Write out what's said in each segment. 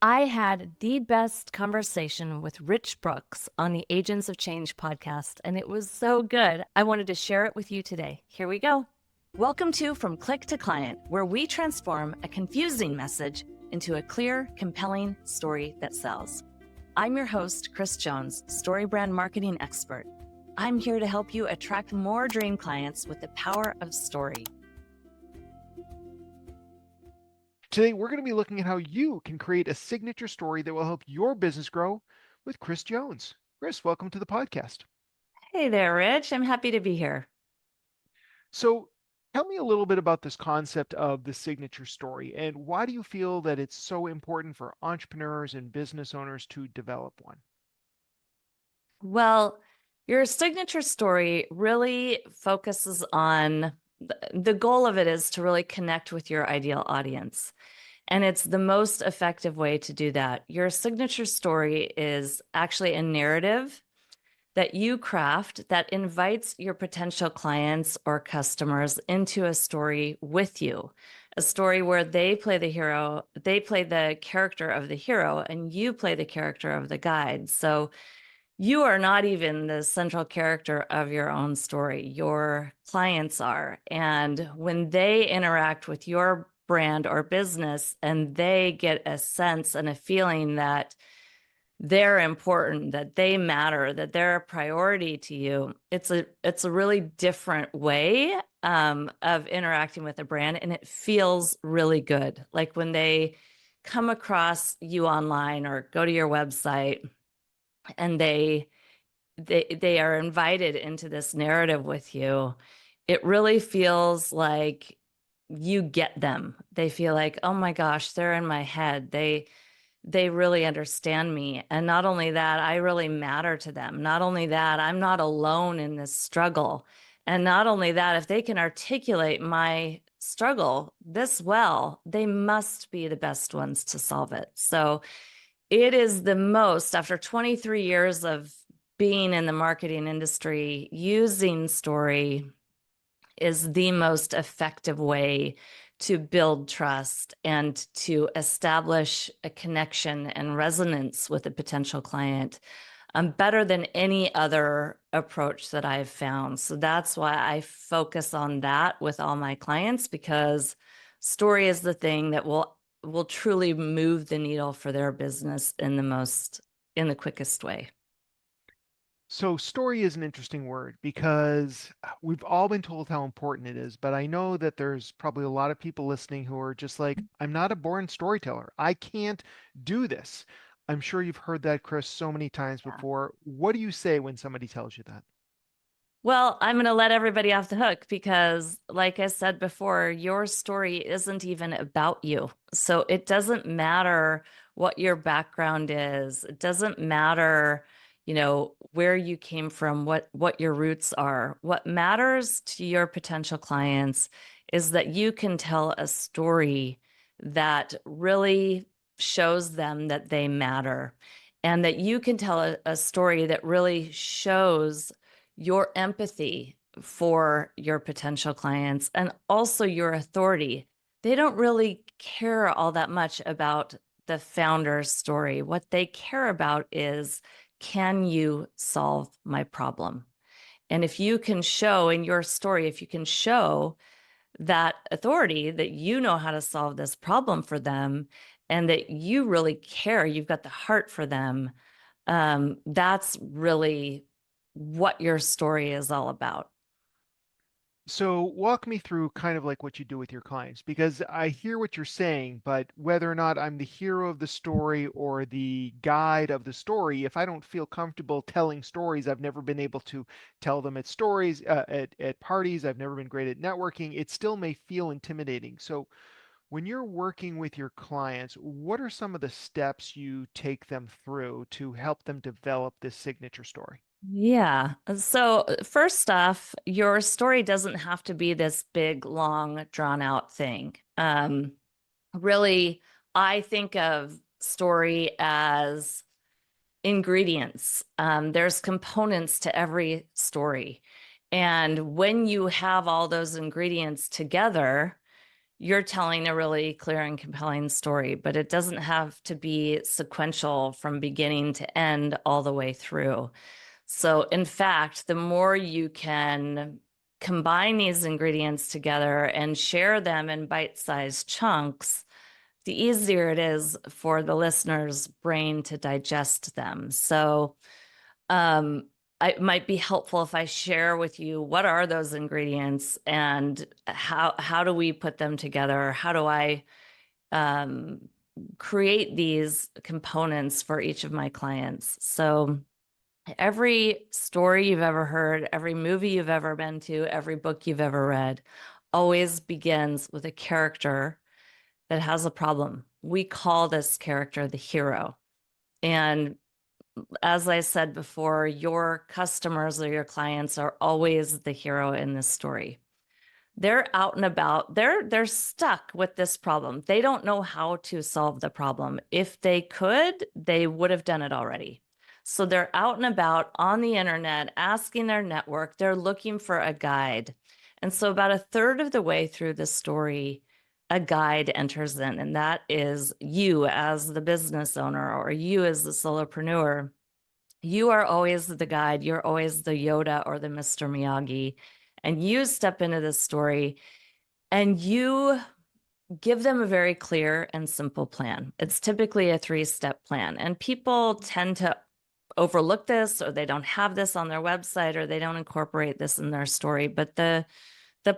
I had the best conversation with Rich Brooks on the Agents of Change podcast, and it was so good. I wanted to share it with you today. Here we go. Welcome to From Click to Client, where we transform a confusing message into a clear, compelling story that sells. I'm your host, Kris Jones, StoryBrand marketing expert. I'm here to help you attract more dream clients with the power of story. Today, we're going to be looking at how you can create a signature story that will help your business grow with Kris Jones. Kris, welcome to the podcast. Hey there, Rich. I'm happy to be here. So, tell me a little bit about this concept of the signature story and why do you feel that it's so important for entrepreneurs and business owners to develop one? Well, your signature story really focuses on the goal of it is to really connect with your ideal audience. And it's the most effective way to do that. Your signature story is actually a narrative that you craft that invites your potential clients or customers into a story with you, a story where they play the hero, they play the character of the hero, and you play the character of the guide. So you are not even the central character of your own story. Your clients are. And when they interact with your brand or business and they get a sense and a feeling that they're important, that they matter, that they're a priority to you, it's a really different way of interacting with a brand, and it feels really good. Like when they come across you online or go to your website and they are invited into this narrative with you, it really feels like you get them. They feel like, oh my gosh, they're in my head. They really understand me. And not only that, I really matter to them. Not only that, I'm not alone in this struggle. And not only that, if they can articulate my struggle this well, they must be the best ones to solve it. So it is the most, after 23 years of being in the marketing industry, using story is the most effective way to build trust and to establish a connection and resonance with a potential client, better than any other approach that I've found. So that's why I focus on that with all my clients, because story is the thing that will truly move the needle for their business in the quickest way. So, story is an interesting word because we've all been told how important it is, but I know that there's probably a lot of people listening who are just like, I'm not a born storyteller. I can't do this. I'm sure you've heard that, Kris, so many times before. What do you say when somebody tells you that? Well, I'm going to let everybody off the hook because, like I said before, your story isn't even about you. So it doesn't matter what your background is. It doesn't matter, where you came from, what your roots are. What matters to your potential clients is that you can tell a story that really shows them that they matter, and that you can tell a story that really shows your empathy for your potential clients and also your authority. They don't really care all that much about the founder's story. What they care about is, can you solve my problem? And if you can show in your story, if you can show that authority, that you know how to solve this problem for them and that you really care, you've got the heart for them, that's really what your story is all about. So, walk me through kind of like what you do with your clients because I hear what you're saying, but whether or not I'm the hero of the story or the guide of the story, if I don't feel comfortable telling stories, I've never been able to tell them at stories, at parties, I've never been great at networking, it still may feel intimidating. So, when you're working with your clients, what are some of the steps you take them through to help them develop this signature story? Yeah. So, first off, your story doesn't have to be this big, long, drawn out thing. Really, I think of story as ingredients. There's components to every story. And when you have all those ingredients together, you're telling a really clear and compelling story, but it doesn't have to be sequential from beginning to end all the way through. So, in fact, the more you can combine these ingredients together and share them in bite-sized chunks, the easier it is for the listener's brain to digest them. So, um, it might be helpful if I share with you what are those ingredients and how do we put them together? How do I um, create these components for each of my clients? So every story you've ever heard, every movie you've ever been to, every book you've ever read always begins with a character that has a problem. We call this character the hero. And as I said before, your customers or your clients are always the hero in this story. They're out and about. They're stuck with this problem. They don't know how to solve the problem. If they could, they would have done it already. So they're out and about on the internet, asking their network. They're looking for a guide. And so about a third of the way through the story, a guide enters in, and that is you as the business owner or you as the solopreneur. You are always the guide. You're always the Yoda or the Mr. Miyagi. And you step into this story and you give them a very clear and simple plan. It's typically a 3-step plan. And people tend to overlook this, or they don't have this on their website, or they don't incorporate this in their story. But the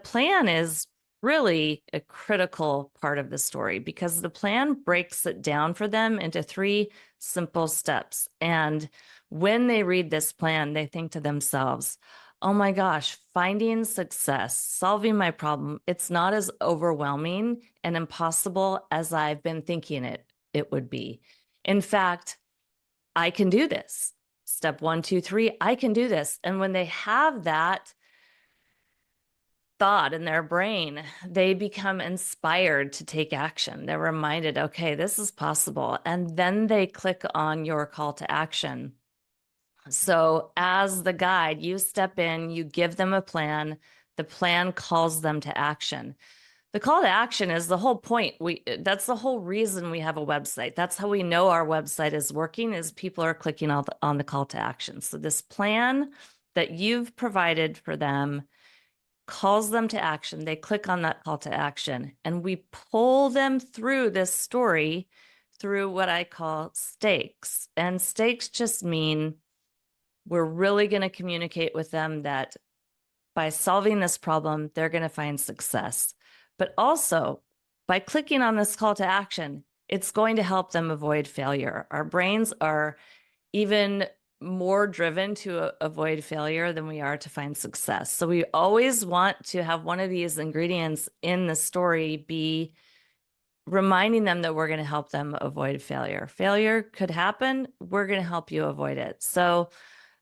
plan is really a critical part of the story, because the plan breaks it down for them into 3 simple steps. And when they read this plan, they think to themselves, oh my gosh, finding success, solving my problem, it's not as overwhelming and impossible as I've been thinking it would be. In fact, I can do this. Step 1, 2, 3, I can do this. And when they have that thought in their brain, they become inspired to take action. They're reminded, okay, this is possible. And then they click on your call to action. So as the guide, you step in, you give them a plan, the plan calls them to action. The call to action is the whole point. That's the whole reason we have a website. That's how we know our website is working, is people are clicking on the call to action. So this plan that you've provided for them calls them to action. They click on that call to action, and we pull them through this story through what I call stakes. And stakes just mean we're really going to communicate with them that by solving this problem, they're going to find success. But also, by clicking on this call to action, it's going to help them avoid failure. Our brains are even more driven to avoid failure than we are to find success. So we always want to have one of these ingredients in the story be reminding them that we're going to help them avoid failure. Failure could happen. We're going to help you avoid it. So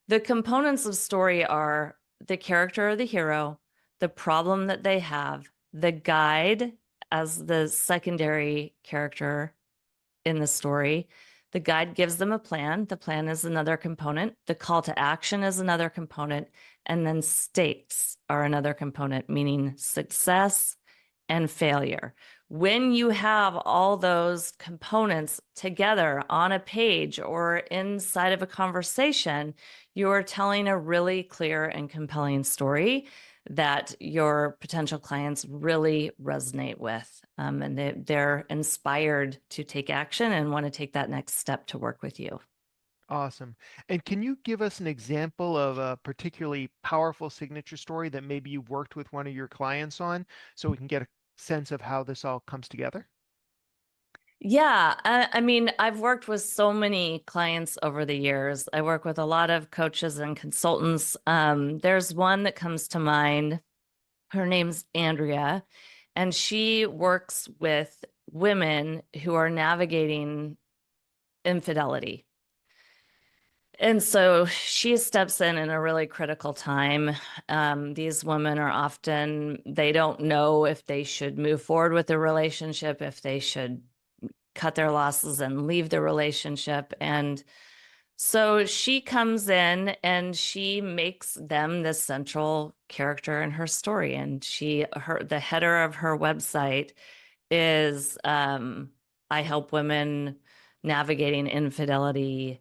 the components of story are the character or the hero, the problem that they have, the guide as the secondary character in the story. The guide gives them a plan. The plan is another component. The call to action is another component. And then stakes are another component, meaning success and failure. When you have all those components together on a page or inside of a conversation, you're telling a really clear and compelling story that your potential clients really resonate with. And they're inspired to take action and want to take that next step to work with you. Awesome. And can you give us an example of a particularly powerful signature story that maybe you've worked with one of your clients on so we can get a sense of how this all comes together? Yeah, I mean, I've worked with so many clients over the years. I work with a lot of coaches and consultants. There's one that comes to mind. Her name's Andrea, and she works with women who are navigating infidelity. And so she steps in a really critical time. These women are often, they don't know if they should move forward with the relationship, if they should cut their losses and leave the relationship. And so she comes in and she makes them the central character in her story. And the header of her website is I help women navigating infidelity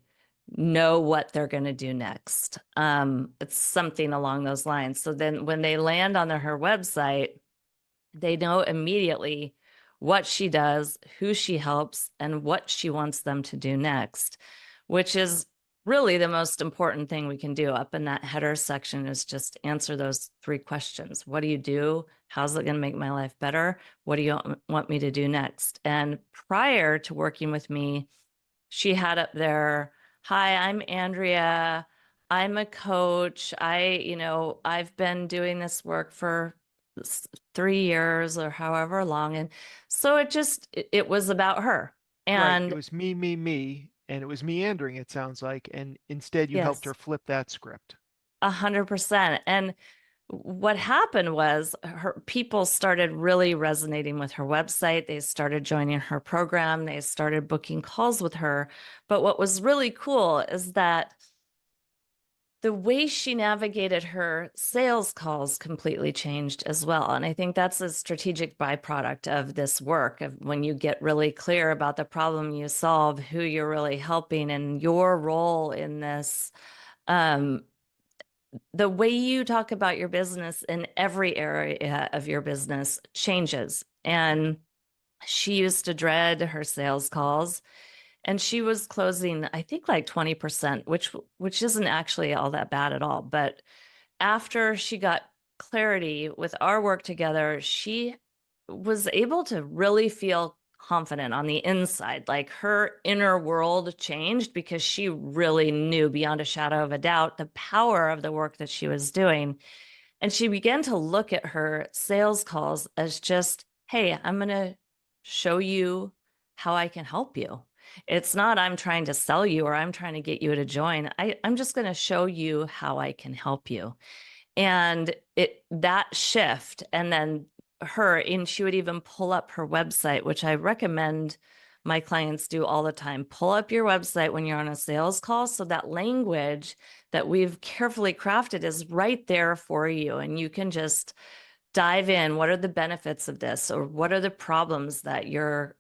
know what they're going to do next. It's something along those lines. So then when they land on her website, they know immediately what she does, who she helps, and what she wants them to do next, which is really the most important thing we can do up in that header section is just answer those three questions. What do you do? How's it going to make my life better? What do you want me to do next? And prior to working with me, she had up there, hi, I'm Andrea. I'm a coach. I've been doing this work for 3 years or however long. And so it was about her. Right. It And was me, and it was meandering, it sounds like. And instead you helped her yes, flip that script. 100%. And what happened was her people started really resonating with her website. They started joining her program. They started booking calls with her. But what was really cool is that the way she navigated her sales calls completely changed as well. And I think that's a strategic byproduct of this work of when you get really clear about the problem you solve, who you're really helping, and your role in this. Um, the way you talk about your business in every area of your business changes. And she used to dread her sales calls and she was closing, I think like 20%, which isn't actually all that bad at all. But after she got clarity with our work together, she was able to really feel confident on the inside. Like her inner world changed because she really knew beyond a shadow of a doubt the power of the work that she was doing. And she began to look at her sales calls as just, hey, I'm going to show you how I can help you. It's not I'm trying to sell you or I'm trying to get you to join. I'm just going to show you how I can help you. And that shift, and then she would even pull up her website, which I recommend my clients do all the time. Pull up your website when you're on a sales call so that language that we've carefully crafted is right there for you. And you can just dive in. What are the benefits of this? Or what are the problems that you're,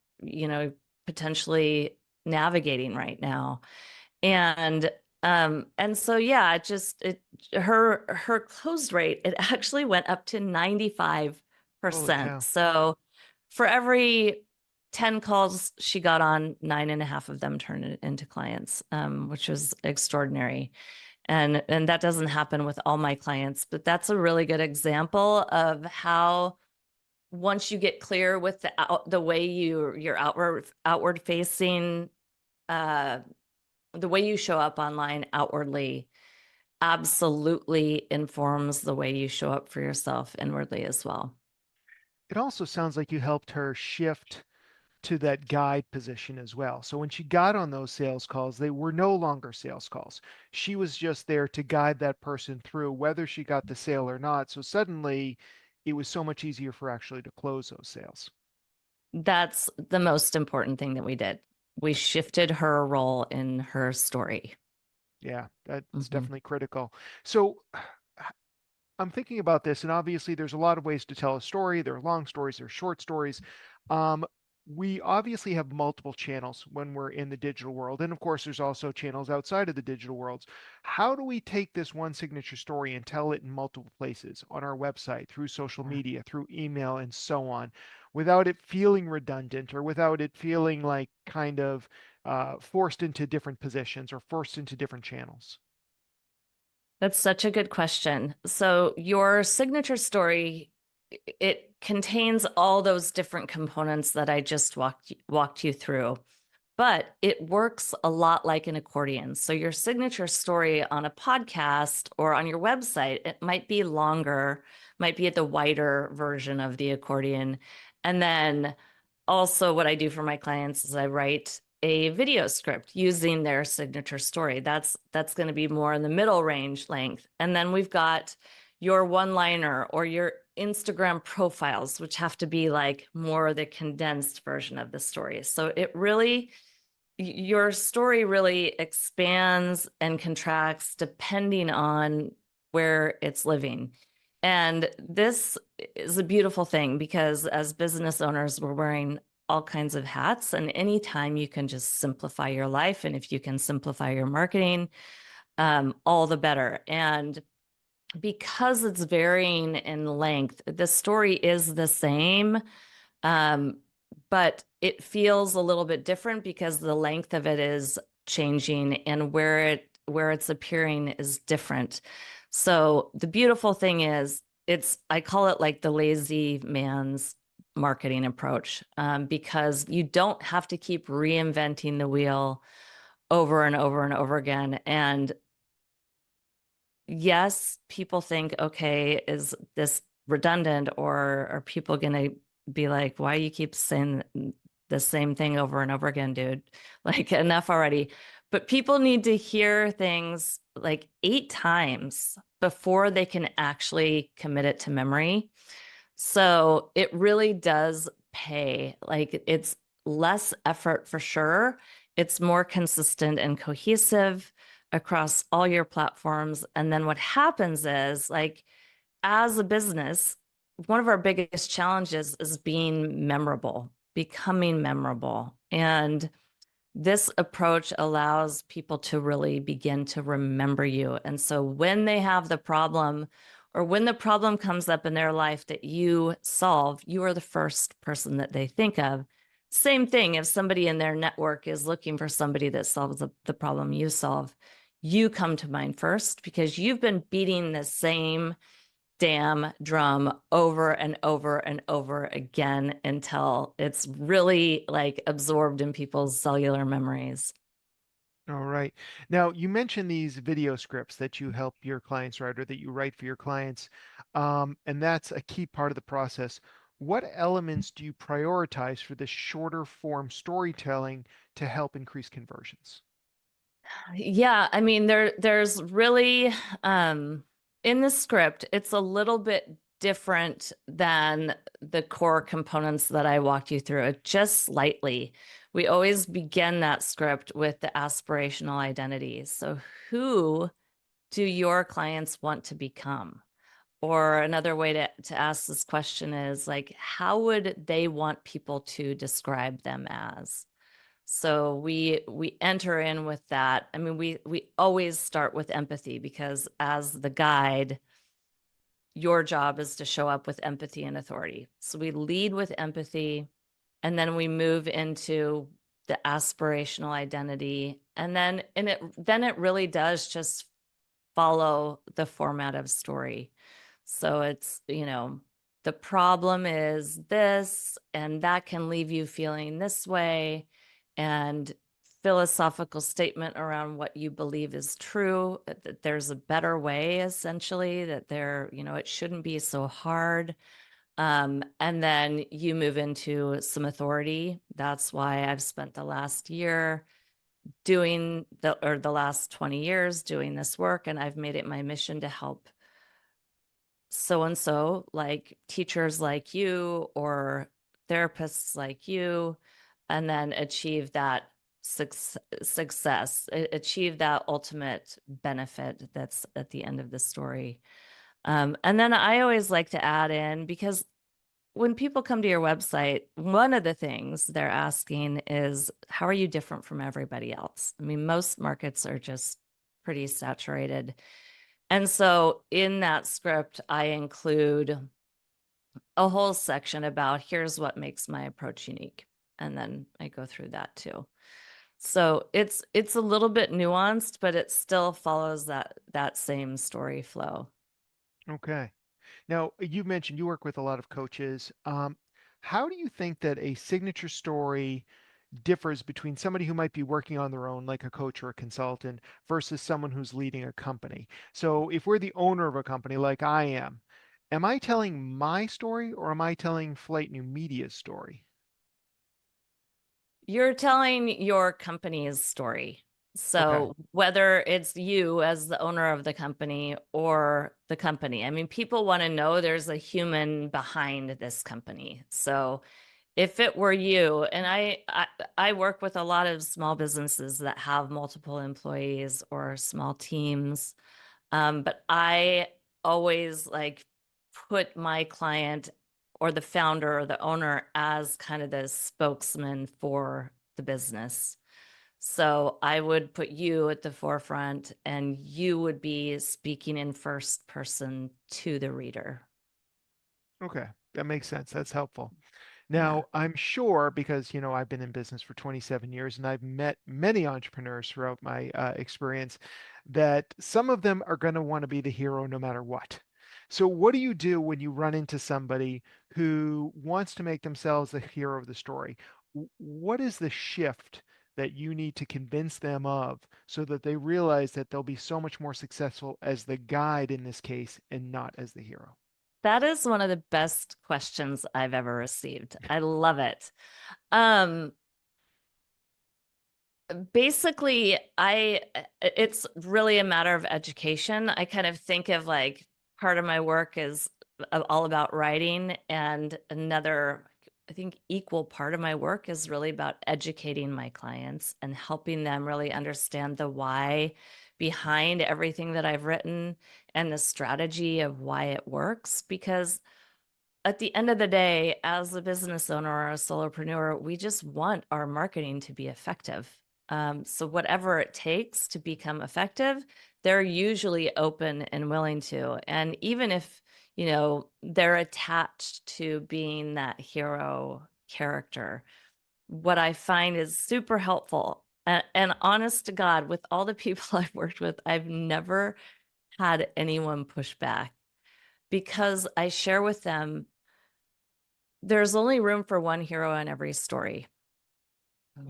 potentially navigating right now? And so yeah, her close rate, it actually went up to Holy 95%. cow. So for every 10 calls she got on, nine and a half of them turned it into clients, which was extraordinary. And that doesn't happen with all my clients, but that's a really good example of how once you get clear with the way you're outward facing, uh, the way you show up online outwardly absolutely informs the way you show up for yourself inwardly as well. It also sounds like you helped her shift to that guide position as well. So when she got on those sales calls, they were no longer sales calls. She was just there to guide that person through whether she got the sale or not. So suddenly it was so much easier for actually to close those sales. That's the most important thing that we did. We shifted her role in her story. Yeah, that's Mm-hmm. definitely critical. So I'm thinking about this, and obviously there's a lot of ways to tell a story. There are long stories, there are short stories. Um, we obviously have multiple channels when we're in the digital world. And of course, there's also channels outside of the digital worlds. How do we take this one signature story and tell it in multiple places on our website, through social media, through email, and so on, without it feeling redundant or without it feeling like kind of forced into different positions or forced into different channels? That's such a good question. So your signature story, it contains all those different components that I just walked you through, but it works a lot like an accordion. So your signature story on a podcast or on your website, it might be longer, might be the wider version of the accordion. And then also what I do for my clients is I write a video script using their signature story. That's going to be more in the middle range length. And then we've got your one-liner or your Instagram profiles, which have to be like more the condensed version of the story. So your story really expands and contracts depending on where it's living. And this is a beautiful thing because as business owners, we're wearing all kinds of hats, and anytime you can just simplify your life, and if you can simplify your marketing, all the better. And because it's varying in length, the story is the same, um, but it feels a little bit different because the length of it is changing and where it's appearing is different. So the beautiful thing is I call it like the lazy man's marketing approach, because you don't have to keep reinventing the wheel over and over and over again. And yes, people think, okay, is this redundant, or are people going to be like, why you keep saying the same thing over and over again, dude? Like, enough already. But people need to hear things like 8 times before they can actually commit it to memory. So it really does pay. Like, it's less effort for sure. It's more consistent and cohesive across all your platforms. And then what happens is, like, as a business, one of our biggest challenges is being memorable, becoming memorable. And this approach allows people to really begin to remember you. And so when they have the problem, or when the problem comes up in their life that you solve, you are the first person that they think of. Same thing if somebody in their network is looking for somebody that solves the problem you solve, you come to mind first because you've been beating the same damn drum over and over and over again until it's really like absorbed in people's cellular memories. All right. Now, you mentioned these video scripts that you help your clients write or that you write for your clients, and that's a key part of the process. What elements do you prioritize for this shorter form storytelling to help increase conversions? Yeah, I mean there's really in the script, it's a little bit different than the core components that I walked you through, just slightly. We always begin that script with the aspirational identity. So who do your clients want to become? Or another way to ask this question is like, how would they want people to describe them as? So we enter in with that. I mean, we always start with empathy because as the guide, your job is to show up with empathy and authority. So we lead with empathy, and then we move into the aspirational identity, and then it really does just follow the format of story. So it's, the problem is this, and that can leave you feeling this way, and philosophical statement around what you believe is true, that there's a better way, essentially, that it shouldn't be so hard. And then you move into some authority. That's why I've spent the last year the last 20 years doing this work, and I've made it my mission to help so and so, like teachers like you or therapists like you, and then achieve that success, achieve that ultimate benefit that's at the end of the story. And then I always like to add in, because when people come to your website, one of the things they're asking is, how are you different from everybody else? I mean, most markets are just pretty saturated. And so in that script, I include a whole section about here's what makes my approach unique. And then I go through that too. So it's a little bit nuanced, but it still follows that same story flow. Okay. Now, you mentioned you work with a lot of coaches. How do you think that a signature story differs between somebody who might be working on their own, like a coach or a consultant, versus someone who's leading a company? So, if we're the owner of a company, like I am I telling my story or am I telling Flight New Media's story? You're telling your company's story. Okay. So whether it's you as the owner of the company or the company, I mean, people want to know there's a human behind this company. So if it were you, and I work with a lot of small businesses that have multiple employees or small teams, but I always like put my client or the founder or the owner as kind of the spokesman for the business. So I would put you at the forefront and you would be speaking in first person to the reader. Okay, that makes sense. That's helpful. Yeah. Now, I'm sure because, I've been in business for 27 years and I've met many entrepreneurs throughout my experience that some of them are going to want to be the hero no matter what. So, what do you do when you run into somebody who wants to make themselves the hero of the story? What is the shift that you need to convince them of so that they realize that they'll be so much more successful as the guide in this case and not as the hero? That is one of the best questions I've ever received. I love it. Um, Basically, it's really a matter of education. I kind of think of like part of my work is all about writing, and another, I think, equal part of my work is really about educating my clients and helping them really understand the why behind everything that I've written and the strategy of why it works. Because at the end of the day, as a business owner or a solopreneur, we just want our marketing to be effective. So whatever it takes to become effective, they're usually open and willing to. And even if, they're attached to being that hero character, what I find is super helpful. And honest to God, with all the people I've worked with, I've never had anyone push back because I share with them there's only room for one hero in every story.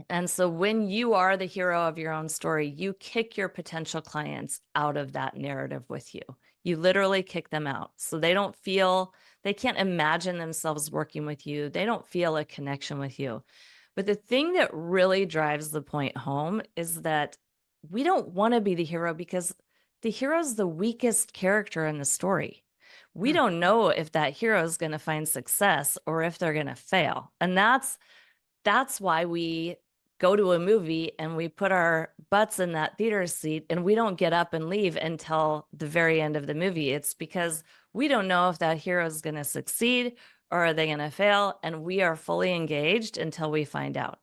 And so when you are the hero of your own story, you kick your potential clients out of that narrative with you. You literally kick them out. So they can't imagine themselves working with you. They don't feel a connection with you. But the thing that really drives the point home is that we don't want to be the hero because the hero is the weakest character in the story. We Hmm. don't know if that hero is going to find success or if they're going to fail. And that's why we go to a movie and we put our butts in that theater seat and we don't get up and leave until the very end of the movie. It's because we don't know if that hero is going to succeed or are they going to fail, and we are fully engaged until we find out.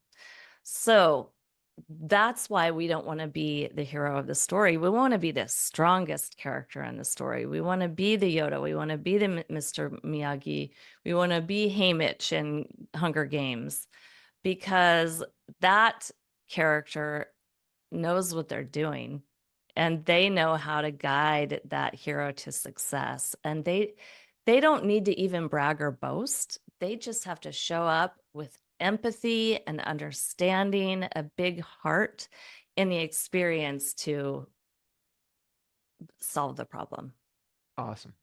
So that's why we don't want to be the hero of the story. We want to be the strongest character in the story. We want to be the Yoda. We want to be the Mr. Miyagi. We want to be Haymitch in Hunger Games, because that character knows what they're doing and they know how to guide that hero to success. And they don't need to even brag or boast. They just have to show up with empathy and understanding, a big heart in the experience to solve the problem. Awesome.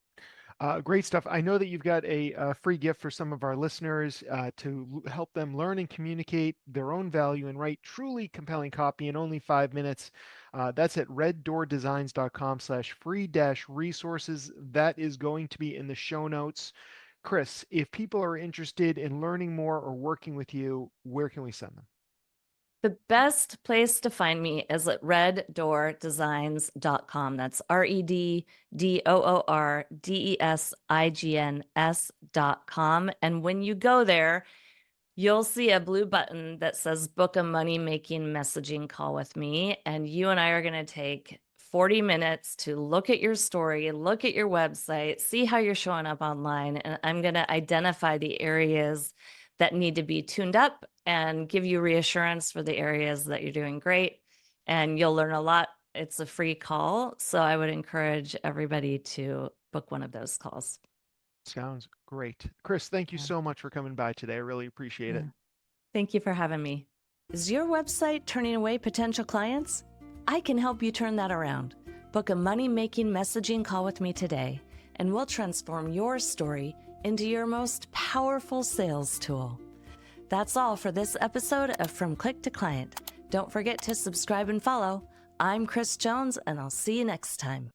Great stuff. I know that you've got a free gift for some of our listeners to help them learn and communicate their own value and write truly compelling copy in only 5 minutes. That's at reddoordesigns.com/free resources. That is going to be in the show notes. Kris, if people are interested in learning more or working with you, where can we send them? The best place to find me is at reddoordesigns.com. That's reddoordesigns.com. And when you go there, you'll see a blue button that says book a money making messaging call with me. And you and I are going to take 40 minutes to look at your story, look at your website, see how you're showing up online. And I'm going to identify the areas that need to be tuned up and give you reassurance for the areas that you're doing great. And you'll learn a lot. It's a free call. So I would encourage everybody to book one of those calls. Sounds great. Kris, thank you Yeah. so much for coming by today. I really appreciate it. Yeah. Thank you for having me. Is your website turning away potential clients? I can help you turn that around. Book a money-making messaging call with me today, and we'll transform your story into your most powerful sales tool. That's all for this episode of From Click to Client. Don't forget to subscribe and follow. I'm Kris Jones, and I'll see you next time.